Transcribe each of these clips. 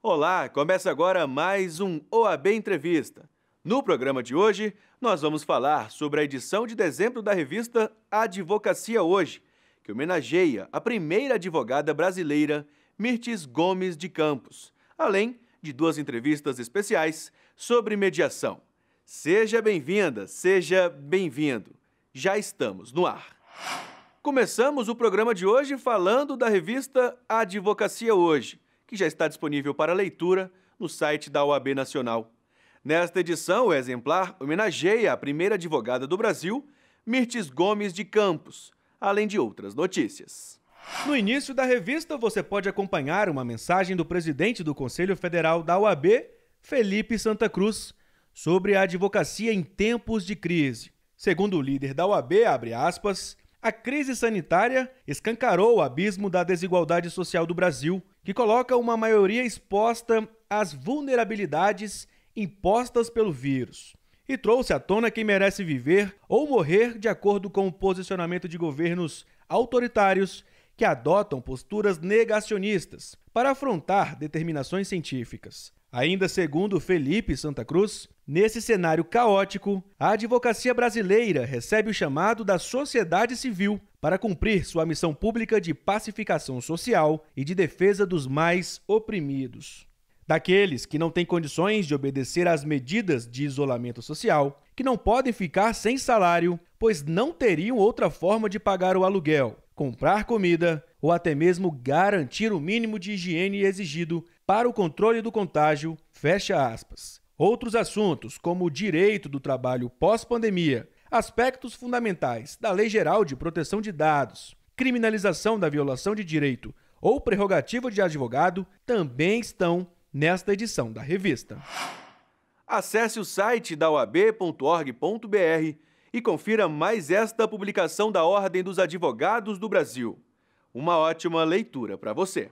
Olá, começa agora mais um OAB Entrevista. No programa de hoje, nós vamos falar sobre a edição de dezembro da revista Advocacia Hoje, que homenageia a primeira advogada brasileira, Mirtes Gomes de Campos, além de duas entrevistas especiais sobre mediação. Seja bem-vinda, seja bem-vindo. Já estamos no ar. Começamos o programa de hoje falando da revista Advocacia Hoje, que já está disponível para leitura no site da OAB Nacional. Nesta edição, o exemplar homenageia a primeira advogada do Brasil, Mirtes Gomes de Campos, além de outras notícias. No início da revista, você pode acompanhar uma mensagem do presidente do Conselho Federal da OAB, Felipe Santa Cruz, sobre a advocacia em tempos de crise. Segundo o líder da OAB, abre aspas, a crise sanitária escancarou o abismo da desigualdade social do Brasil, que coloca uma maioria exposta às vulnerabilidades impostas pelo vírus, e trouxe à tona quem merece viver ou morrer de acordo com o posicionamento de governos autoritários que adotam posturas negacionistas para afrontar determinações científicas. Ainda segundo Felipe Santa Cruz, nesse cenário caótico, a advocacia brasileira recebe o chamado da sociedade civil para cumprir sua missão pública de pacificação social e de defesa dos mais oprimidos. Daqueles que não têm condições de obedecer às medidas de isolamento social, que não podem ficar sem salário, pois não teriam outra forma de pagar o aluguel, comprar comida ou até mesmo garantir o mínimo de higiene exigido para o controle do contágio, fecha aspas. Outros assuntos, como o direito do trabalho pós-pandemia, aspectos fundamentais da Lei Geral de Proteção de Dados, criminalização da violação de direito ou prerrogativa de advogado, também estão nesta edição da revista. Acesse o site da oab.org.br e confira mais esta publicação da Ordem dos Advogados do Brasil. Uma ótima leitura para você.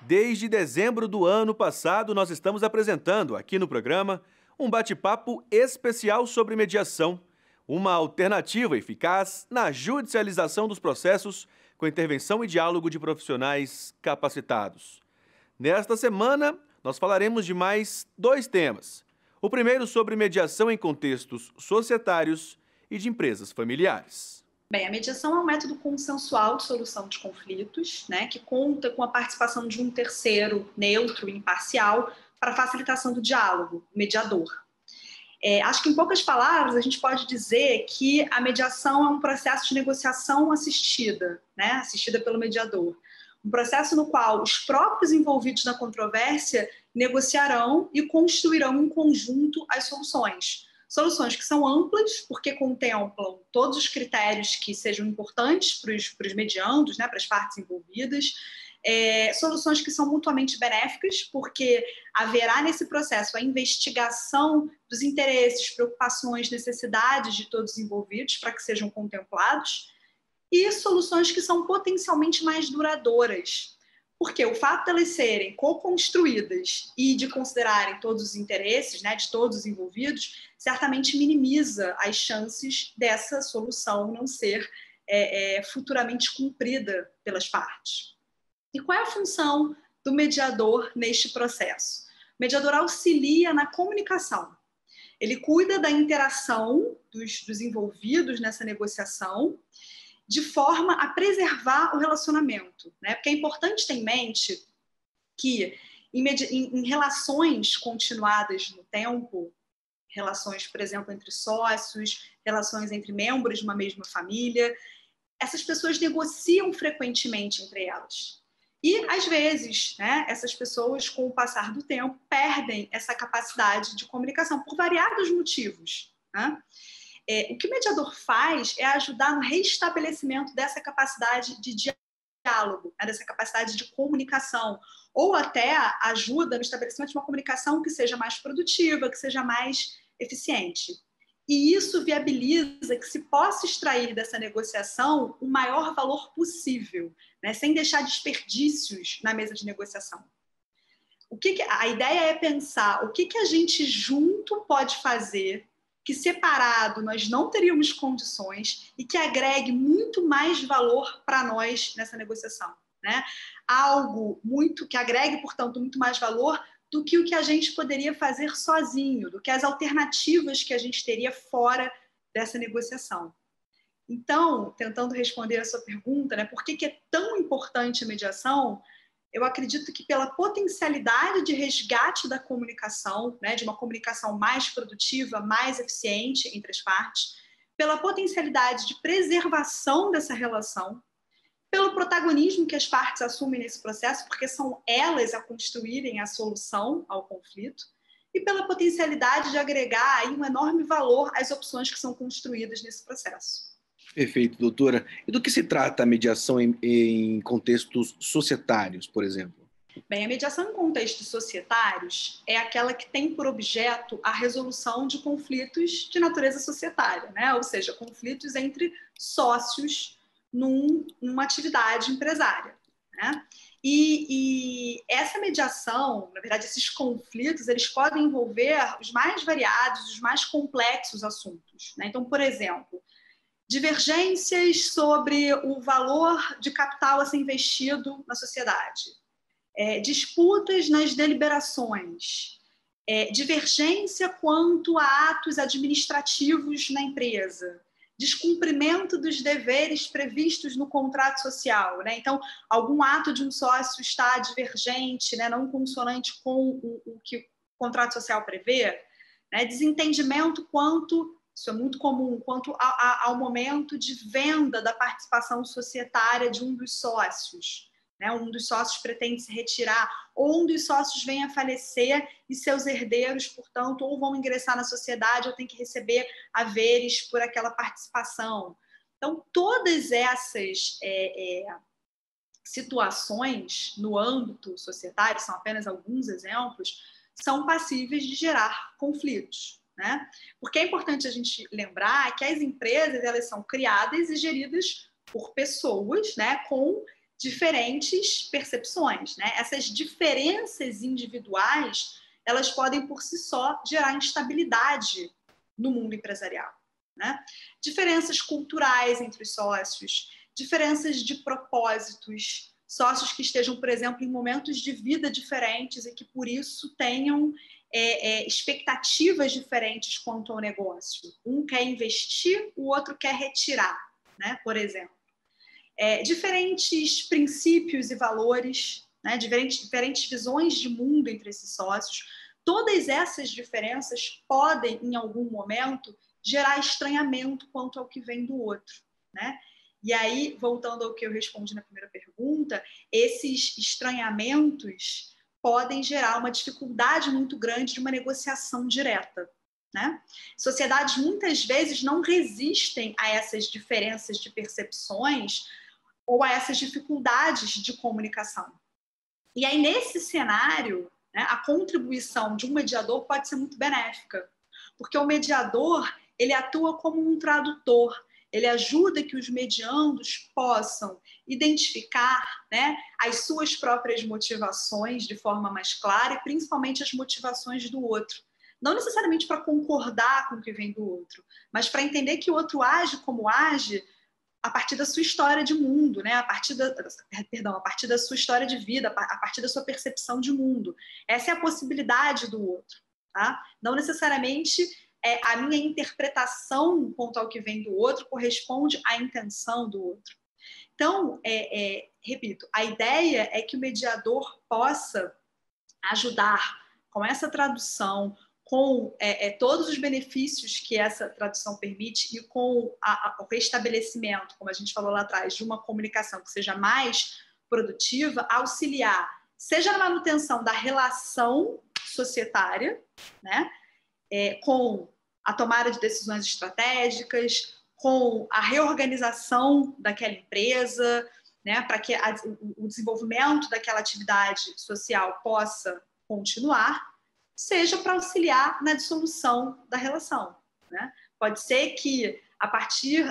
Desde dezembro do ano passado, nós estamos apresentando aqui no programa um bate-papo especial sobre mediação, uma alternativa eficaz na judicialização dos processos com intervenção e diálogo de profissionais capacitados. Nesta semana, nós falaremos de mais dois temas. O primeiro sobre mediação em contextos societários e de empresas familiares. Bem, a mediação é um método consensual de solução de conflitos, que conta com a participação de um terceiro neutro e imparcial para a facilitação do diálogo, o mediador. Acho que em poucas palavras a gente pode dizer que a mediação é um processo de negociação assistida, assistida pelo mediador. Um processo no qual os próprios envolvidos na controvérsia negociarão e construirão em conjunto as soluções. Soluções que são amplas, porque contemplam todos os critérios que sejam importantes para os mediandos, para as partes envolvidas. Soluções que são mutuamente benéficas, porque haverá nesse processo a investigação dos interesses, preocupações, necessidades de todos os envolvidos para que sejam contemplados. E soluções que são potencialmente mais duradouras, porque o fato de elas serem co-construídas e de considerarem todos os interesses, de todos os envolvidos, certamente minimiza as chances dessa solução não ser futuramente cumprida pelas partes. E qual é a função do mediador neste processo? O mediador auxilia na comunicação. Ele cuida da interação dos envolvidos nessa negociação, de forma a preservar o relacionamento, Porque é importante ter em mente que em relações continuadas no tempo, relações, por exemplo, entre sócios, relações entre membros de uma mesma família, essas pessoas negociam frequentemente entre elas. E, às vezes, essas pessoas, com o passar do tempo, perdem essa capacidade de comunicação por variados motivos, O que o mediador faz é ajudar no reestabelecimento dessa capacidade de diálogo, dessa capacidade de comunicação, ou até ajuda no estabelecimento de uma comunicação que seja mais produtiva, que seja mais eficiente. E isso viabiliza que se possa extrair dessa negociação o maior valor possível, sem deixar desperdícios na mesa de negociação. A ideia é pensar o que a gente junto pode fazer que separado nós não teríamos condições e que agregue muito mais valor para nós nessa negociação. Algo que agregue, portanto, muito mais valor do que o que a gente poderia fazer sozinho, do que as alternativas que a gente teria fora dessa negociação. Então, tentando responder a sua pergunta, né, por que é tão importante a mediação? Eu acredito que pela potencialidade de resgate da comunicação, né, de uma comunicação mais produtiva, mais eficiente entre as partes, pela potencialidade de preservação dessa relação, pelo protagonismo que as partes assumem nesse processo, porque são elas a construírem a solução ao conflito, e pela potencialidade de agregar aí um enorme valor às opções que são construídas nesse processo. Perfeito, doutora. E do que se trata a mediação em contextos societários, por exemplo? Bem, a mediação em contextos societários é aquela que tem por objeto a resolução de conflitos de natureza societária, né? Ou seja, conflitos entre sócios numa atividade empresária, né? E essa mediação, na verdade, esses conflitos, eles podem envolver os mais variados, os mais complexos assuntos, né? Então, por exemplo, divergências sobre o valor de capital a ser investido na sociedade, disputas nas deliberações, divergência quanto a atos administrativos na empresa, descumprimento dos deveres previstos no contrato social, né? Então, algum ato de um sócio está divergente, né, não consonante com o que o contrato social prevê, né? Desentendimento quanto, isso é muito comum, quanto ao momento de venda da participação societária de um dos sócios. Um dos sócios pretende se retirar, ou um dos sócios vem a falecer e seus herdeiros, portanto, ou vão ingressar na sociedade ou têm que receber haveres por aquela participação. Então, todas essas situações no âmbito societário, são apenas alguns exemplos, são passíveis de gerar conflitos, né? Porque é importante a gente lembrar que as empresas, elas são criadas e geridas por pessoas, né, com diferentes percepções, né? Essas diferenças individuais, elas podem por si só gerar instabilidade no mundo empresarial, né? Diferenças culturais entre os sócios, diferenças de propósitos, sócios que estejam, por exemplo, em momentos de vida diferentes e que por isso tenham expectativas diferentes quanto ao negócio. Um quer investir, o outro quer retirar, né? Por exemplo. Diferentes princípios e valores, né? diferentes visões de mundo entre esses sócios. Todas essas diferenças podem, em algum momento, gerar estranhamento quanto ao que vem do outro, né? E aí, voltando ao que eu respondi na primeira pergunta, esses estranhamentos podem gerar uma dificuldade muito grande de uma negociação direta, né? Sociedades muitas vezes não resistem a essas diferenças de percepções ou a essas dificuldades de comunicação. E aí, nesse cenário, né, a contribuição de um mediador pode ser muito benéfica, porque o mediador, ele atua como um tradutor, ele ajuda que os mediandos possam identificar, né, as suas próprias motivações de forma mais clara e principalmente as motivações do outro. Não necessariamente para concordar com o que vem do outro, mas para entender que o outro age como age a partir da sua história de mundo, né? a partir da sua história de vida, a partir da sua percepção de mundo. Essa é a possibilidade do outro. Tá? Não necessariamente a minha interpretação quanto ao que vem do outro corresponde à intenção do outro. Então, repito, a ideia é que o mediador possa ajudar com essa tradução, com todos os benefícios que essa tradução permite e com o restabelecimento, como a gente falou lá atrás, de uma comunicação que seja mais produtiva, auxiliar, seja na manutenção da relação societária, né, com a tomada de decisões estratégicas, com a reorganização daquela empresa, né, para que o desenvolvimento daquela atividade social possa continuar, seja para auxiliar na dissolução da relação, né? Pode ser que, a partir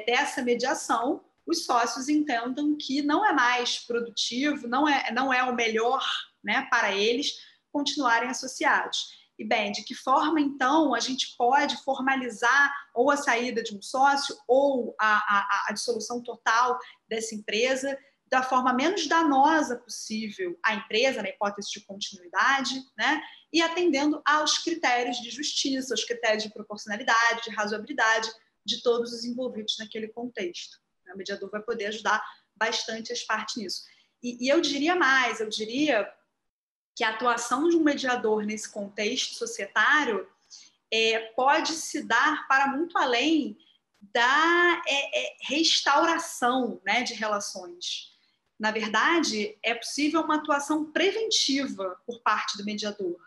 dessa mediação, os sócios entendam que não é mais produtivo, não é o melhor, né, para eles continuarem associados. E, bem, de que forma, então, a gente pode formalizar ou a saída de um sócio ou a dissolução total dessa empresa da forma menos danosa possível à empresa, na hipótese de continuidade, né? E atendendo aos critérios de justiça, aos critérios de proporcionalidade, de razoabilidade de todos os envolvidos naquele contexto. O mediador vai poder ajudar bastante as partes nisso. E eu diria mais, eu diria que a atuação de um mediador nesse contexto societário pode se dar para muito além da restauração, né, de relações. Na verdade, é possível uma atuação preventiva por parte do mediador.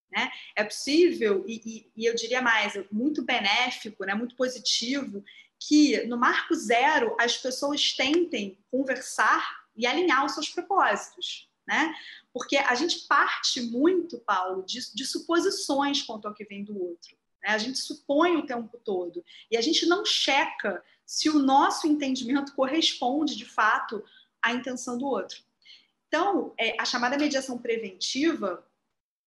Né? É possível, e eu diria mais, muito benéfico, né, muito positivo, que no marco zero as pessoas tentem conversar e alinhar os seus propósitos. Né? Porque a gente parte muito, Paulo, de suposições quanto ao que vem do outro. Né? A gente supõe o tempo todo e a gente não checa se o nosso entendimento corresponde, de fato, à intenção do outro. Então, a chamada mediação preventiva,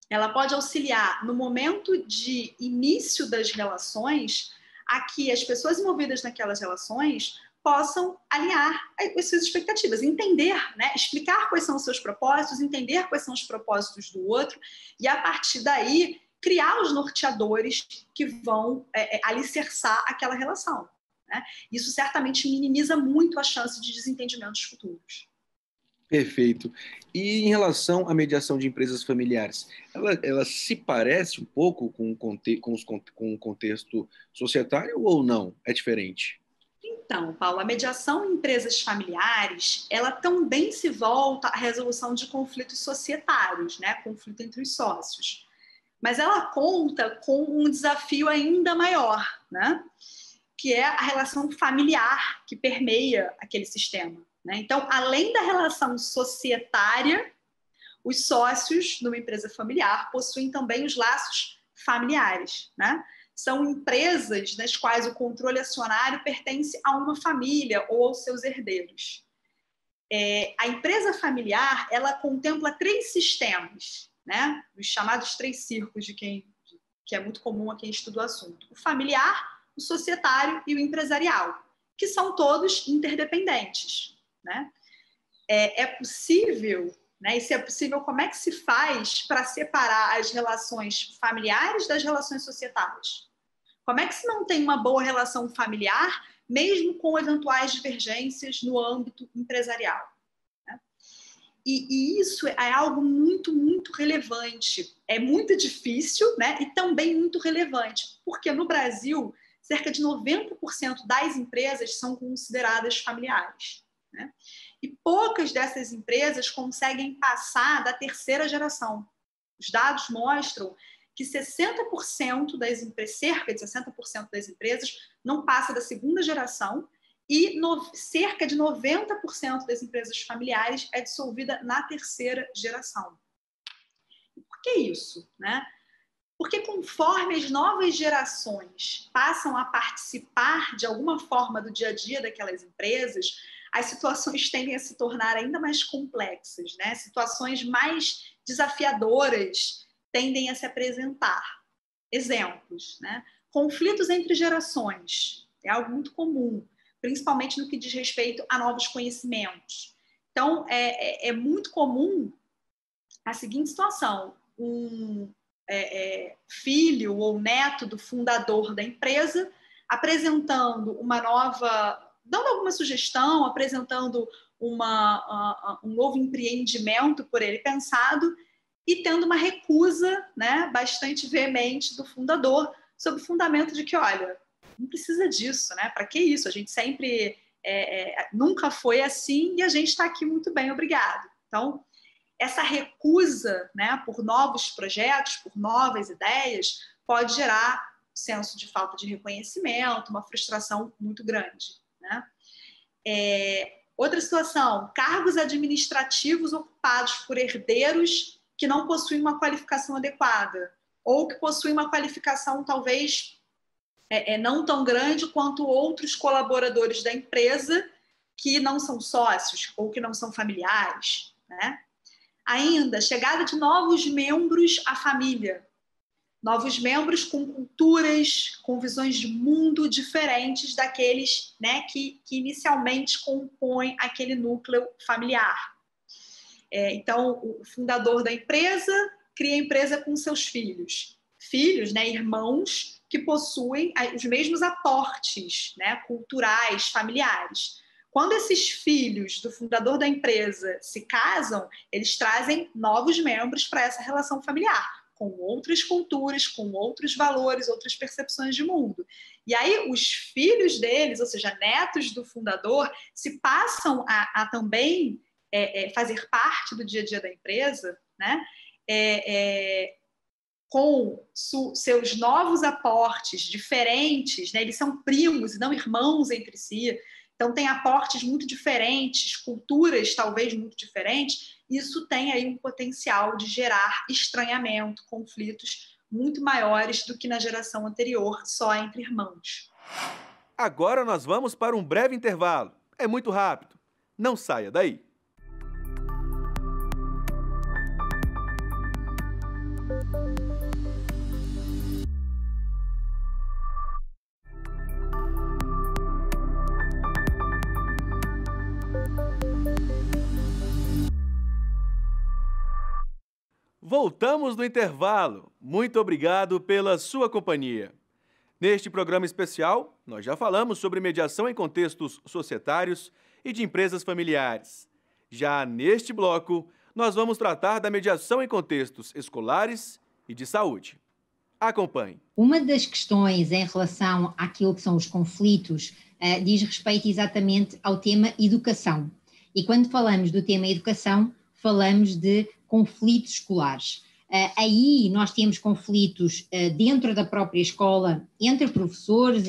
ela pode auxiliar no momento de início das relações a que as pessoas envolvidas naquelas relações possam alinhar as suas expectativas, entender, né? Explicar quais são os seus propósitos, entender quais são os propósitos do outro e, a partir daí, criar os norteadores que vão alicerçar aquela relação. Né? Isso certamente minimiza muito a chance de desentendimentos futuros. Perfeito. E em relação à mediação de empresas familiares, ela se parece um pouco com o contexto societário ou não? É diferente? Então, Paulo, a mediação em empresas familiares, ela também se volta à resolução de conflitos societários, né? Conflito entre os sócios. Mas ela conta com um desafio ainda maior, né? Que é a relação familiar que permeia aquele sistema. Né? Então, além da relação societária, os sócios numa empresa familiar possuem também os laços familiares. Né? São empresas nas quais o controle acionário pertence a uma família ou aos seus herdeiros. A empresa familiar, ela contempla 3 sistemas, né? Os chamados 3 círculos que é muito comum a quem estuda o assunto. O familiar, o societário e o empresarial, que são todos interdependentes. Né? É possível, né? E se é possível, como é que se faz para separar as relações familiares das relações societárias? Como é que se não tem uma boa relação familiar, mesmo com eventuais divergências no âmbito empresarial? Né? E isso é algo muito, muito relevante. É muito difícil, né? E também muito relevante, porque no Brasil, cerca de 90% das empresas são consideradas familiares. Né? E poucas dessas empresas conseguem passar da 3ª geração. Os dados mostram que 60% das empresas, cerca de 60% das empresas não passa da 2ª geração e cerca de 90% das empresas familiares é dissolvida na 3ª geração. E por que isso? Né? Porque conforme as novas gerações passam a participar de alguma forma do dia a dia daquelas empresas, as situações tendem a se tornar ainda mais complexas, né? Situações mais desafiadoras tendem a se apresentar. Exemplos, né? Conflitos entre gerações, é algo muito comum, principalmente no que diz respeito a novos conhecimentos. Então, é muito comum a seguinte situação: um filho ou neto do fundador da empresa apresentando uma nova, dando alguma sugestão, apresentando um novo empreendimento por ele pensado e tendo uma recusa, né, bastante veemente do fundador sob o fundamento de que, olha, não precisa disso, né? Para que isso? A gente sempre nunca foi assim e a gente está aqui muito bem, obrigado. Então, essa recusa, né, por novos projetos, por novas ideias, pode gerar senso de falta de reconhecimento, uma frustração muito grande. Né? Outra situação, cargos administrativos ocupados por herdeiros que não possuem uma qualificação adequada ou que possuem uma qualificação talvez não tão grande quanto outros colaboradores da empresa que não são sócios ou que não são familiares. Né? Ainda, chegada de novos membros à família. Novos membros com culturas, com visões de mundo diferentes daqueles, né, que inicialmente compõem aquele núcleo familiar. Então, o fundador da empresa cria a empresa com seus filhos. Filhos, né, irmãos, que possuem os mesmos aportes, né, culturais, familiares. Quando esses filhos do fundador da empresa se casam, eles trazem novos membros para essa relação familiar, com outras culturas, com outros valores, outras percepções de mundo. E aí os filhos deles, ou seja, netos do fundador, se passam a também fazer parte do dia a dia da empresa, né? Com seus novos aportes diferentes, né? Eles são primos e não irmãos entre si, então tem aportes muito diferentes, culturas talvez muito diferentes. Isso tem aí um potencial de gerar estranhamento, conflitos muito maiores do que na geração anterior, só entre irmãos. Agora nós vamos para um breve intervalo. É muito rápido. Não saia daí. Voltamos do intervalo. Muito obrigado pela sua companhia. Neste programa especial, nós já falamos sobre mediação em contextos societários e de empresas familiares. Já neste bloco, nós vamos tratar da mediação em contextos escolares e de saúde. Acompanhe. Uma das questões em relação àquilo que são os conflitos diz respeito exatamente ao tema educação. E quando falamos do tema educação, falamos de conflitos escolares. Aí nós temos conflitos dentro da própria escola, entre professores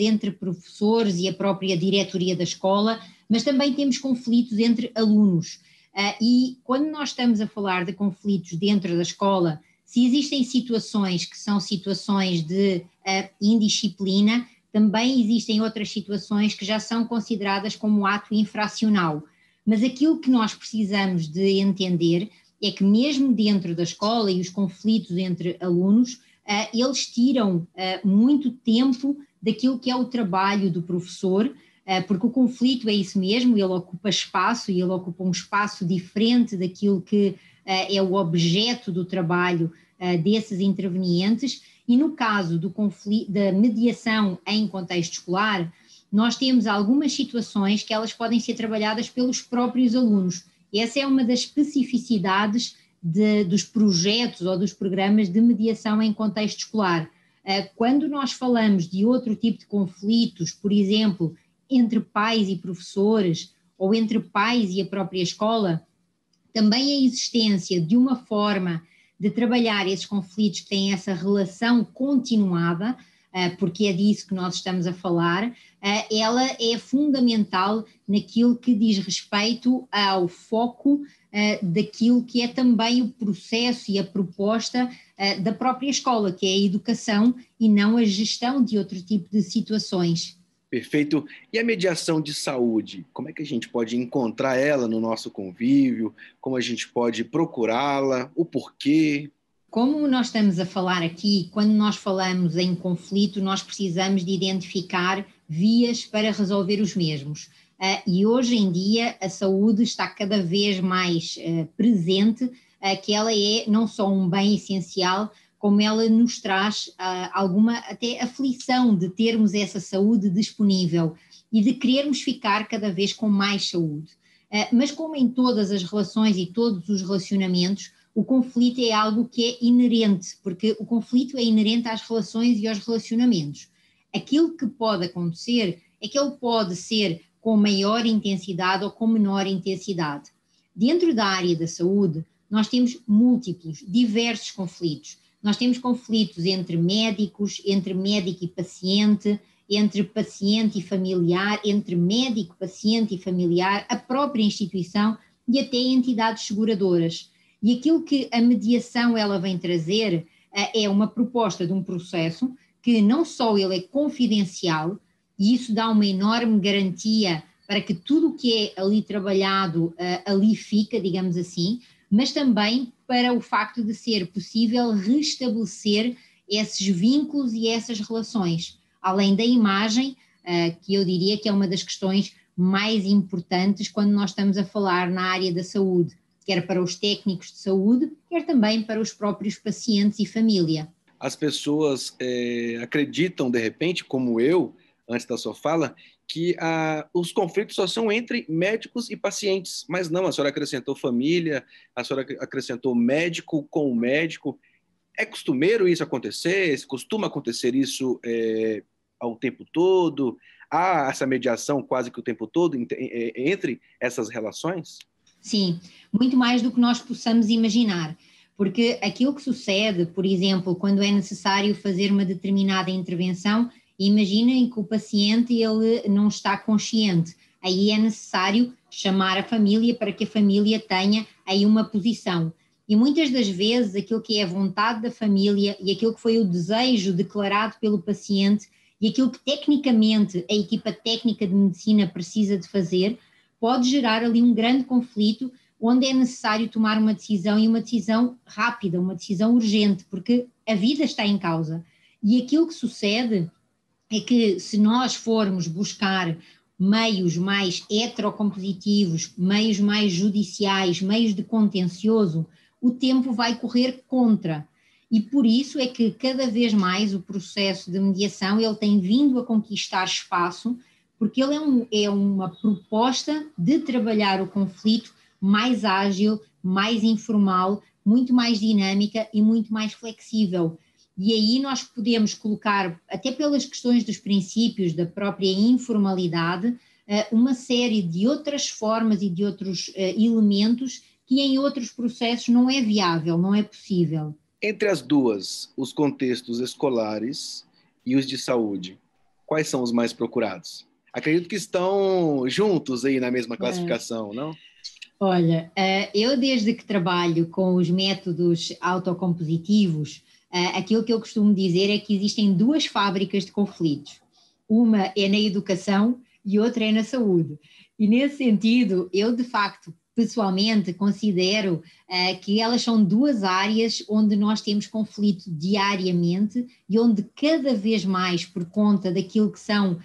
e a própria diretoria da escola, mas também temos conflitos entre alunos. E quando nós estamos a falar de conflitos dentro da escola, se existem situações que são situações de indisciplina, também existem outras situações que já são consideradas como ato infracional. Mas aquilo que nós precisamos de entender é que mesmo dentro da escola e os conflitos entre alunos, eles tiram muito tempo daquilo que é o trabalho do professor, porque o conflito é isso mesmo, ele ocupa espaço e ele ocupa um espaço diferente daquilo que é o objeto do trabalho desses intervenientes. E no caso do conflito, da mediação em contexto escolar, nós temos algumas situações que elas podem ser trabalhadas pelos próprios alunos. Essa é uma das especificidades dos projetos ou dos programas de mediação em contexto escolar. Quando nós falamos de outro tipo de conflitos, por exemplo, entre pais e professores ou entre pais e a própria escola, também a existência de uma forma de trabalhar esses conflitos que têm essa relação continuada, porque é disso que nós estamos a falar, ela é fundamental naquilo que diz respeito ao foco daquilo que é também o processo e a proposta da própria escola, que é a educação e não a gestão de outro tipo de situações. Perfeito. E a mediação de saúde? Como é que a gente pode encontrar ela no nosso convívio? Como a gente pode procurá-la? O porquê? Como nós estamos a falar aqui, quando nós falamos em conflito, nós precisamos de identificar vias para resolver os mesmos. E hoje em dia a saúde está cada vez mais presente, que ela é não só um bem essencial, como ela nos traz alguma até aflição de termos essa saúde disponível e de querermos ficar cada vez com mais saúde. Mas como em todas as relações e todos os relacionamentos, o conflito é algo que é inerente, porque o conflito é inerente às relações e aos relacionamentos. Aquilo que pode acontecer é que ele pode ser com maior intensidade ou com menor intensidade. Dentro da área da saúde, nós temos múltiplos, diversos conflitos. Nós temos conflitos entre médicos, entre médico e paciente, entre paciente e familiar, entre médico, paciente e familiar, a própria instituição e até entidades seguradoras. E aquilo que a mediação ela vem trazer é uma proposta de um processo que não só ele é confidencial, e isso dá uma enorme garantia para que tudo o que é ali trabalhado ali fica, digamos assim, mas também para o facto de ser possível restabelecer esses vínculos e essas relações, além da imagem, que eu diria que é uma das questões mais importantes quando nós estamos a falar na área da saúde, quer para os técnicos de saúde, quer também para os próprios pacientes e família. As pessoas acreditam, de repente, como eu, antes da sua fala, que os conflitos só são entre médicos e pacientes, mas não, a senhora acrescentou família, a senhora acrescentou médico com o médico. É costumeiro isso acontecer? Costuma acontecer isso ao tempo todo? Há essa mediação quase que o tempo todo entre essas relações? Sim, muito mais do que nós possamos imaginar, porque aquilo que sucede, por exemplo, quando é necessário fazer uma determinada intervenção, imaginem que o paciente ele não está consciente, aí é necessário chamar a família para que a família tenha aí uma posição. E muitas das vezes aquilo que é a vontade da família e aquilo que foi o desejo declarado pelo paciente e aquilo que tecnicamente a equipa técnica de medicina precisa de fazer, pode gerar ali um grande conflito onde é necessário tomar uma decisão e uma decisão rápida, uma decisão urgente, porque a vida está em causa. E aquilo que sucede é que se nós formos buscar meios mais heterocompositivos, meios mais judiciais, meios de contencioso, o tempo vai correr contra. E por isso é que cada vez mais o processo de mediação ele tem vindo a conquistar espaço, porque ele é uma proposta de trabalhar o conflito mais ágil, mais informal, muito mais dinâmica e muito mais flexível. E aí nós podemos colocar, até pelas questões dos princípios da própria informalidade, uma série de outras formas e de outros elementos que em outros processos não é viável, não é possível. Entre as duas, os contextos escolares e os de saúde, quais são os mais procurados? Acredito que estão juntos aí na mesma classificação, não? Olha, eu desde que trabalho com os métodos autocompositivos, aquilo que eu costumo dizer é que existem duas fábricas de conflitos. Uma é na educação e outra é na saúde. E nesse sentido, eu de facto, pessoalmente, considero que elas são duas áreas onde nós temos conflito diariamente e onde cada vez mais, por conta daquilo que são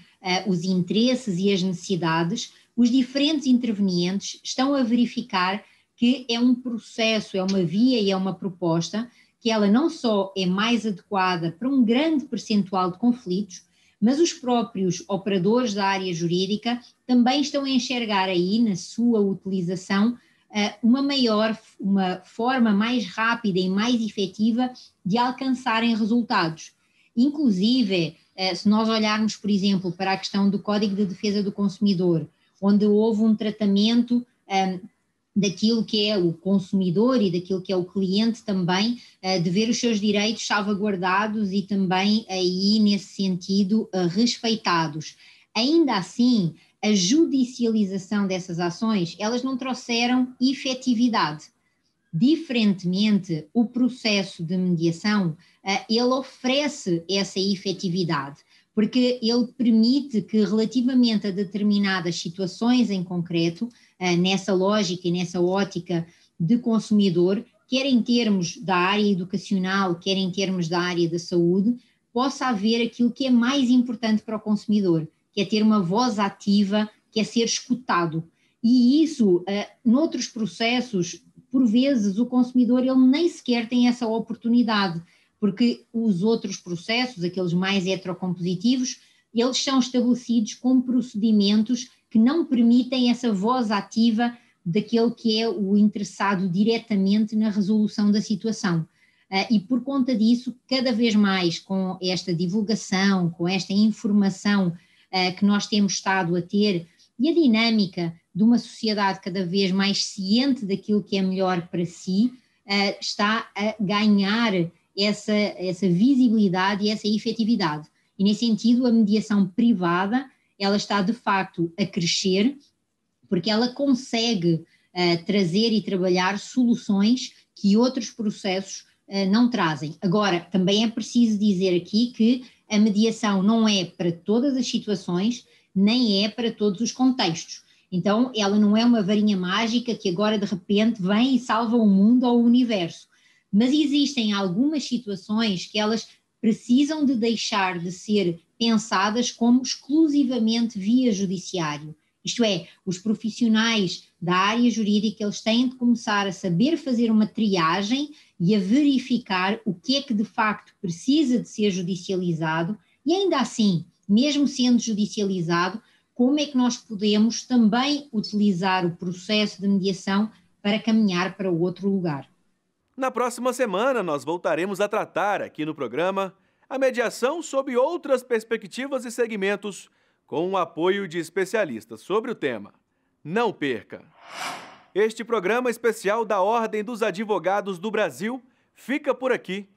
os interesses e as necessidades, os diferentes intervenientes estão a verificar que é um processo, é uma via e é uma proposta que ela não só é mais adequada para um grande percentual de conflitos, mas os próprios operadores da área jurídica também estão a enxergar aí na sua utilização uma forma mais rápida e mais efetiva de alcançarem resultados. Inclusive, se nós olharmos, por exemplo, para a questão do Código de Defesa do Consumidor, onde houve um tratamento daquilo que é o consumidor e daquilo que é o cliente também, de ver os seus direitos salvaguardados e também aí nesse sentido respeitados. Ainda assim, a judicialização dessas ações, elas não trouxeram efetividade. Diferentemente, o processo de mediação, ele oferece essa efetividade, porque ele permite que relativamente a determinadas situações em concreto, nessa lógica e nessa ótica de consumidor, quer em termos da área educacional, quer em termos da área da saúde, possa haver aquilo que é mais importante para o consumidor, que é ter uma voz ativa, que é ser escutado. E isso, noutros processos, por vezes o consumidor ele nem sequer tem essa oportunidade, porque os outros processos, aqueles mais heterocompositivos, eles são estabelecidos com procedimentos que não permitem essa voz ativa daquele que é o interessado diretamente na resolução da situação. E por conta disso, cada vez mais com esta divulgação, com esta informação que nós temos estado a ter e a dinâmica de uma sociedade cada vez mais ciente daquilo que é melhor para si, está a ganhar essa visibilidade e essa efetividade. E nesse sentido, a mediação privada, ela está de facto a crescer, porque ela consegue trazer e trabalhar soluções que outros processos não trazem. Agora, também é preciso dizer aqui que a mediação não é para todas as situações, nem é para todos os contextos. Então, ela não é uma varinha mágica que agora de repente vem e salva o mundo ou o universo. Mas existem algumas situações que elas precisam de deixar de ser pensadas como exclusivamente via judiciário. Isto é, os profissionais da área jurídica, eles têm de começar a saber fazer uma triagem e a verificar o que é que de facto precisa de ser judicializado e ainda assim, mesmo sendo judicializado, como é que nós podemos também utilizar o processo de mediação para caminhar para outro lugar. Na próxima semana, nós voltaremos a tratar aqui no programa a mediação sob outras perspectivas e segmentos, com o apoio de especialistas sobre o tema. Não perca! Este programa especial da Ordem dos Advogados do Brasil fica por aqui.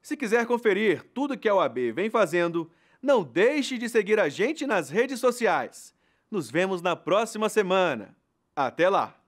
Se quiser conferir tudo que a OAB vem fazendo, não deixe de seguir a gente nas redes sociais. Nos vemos na próxima semana. Até lá!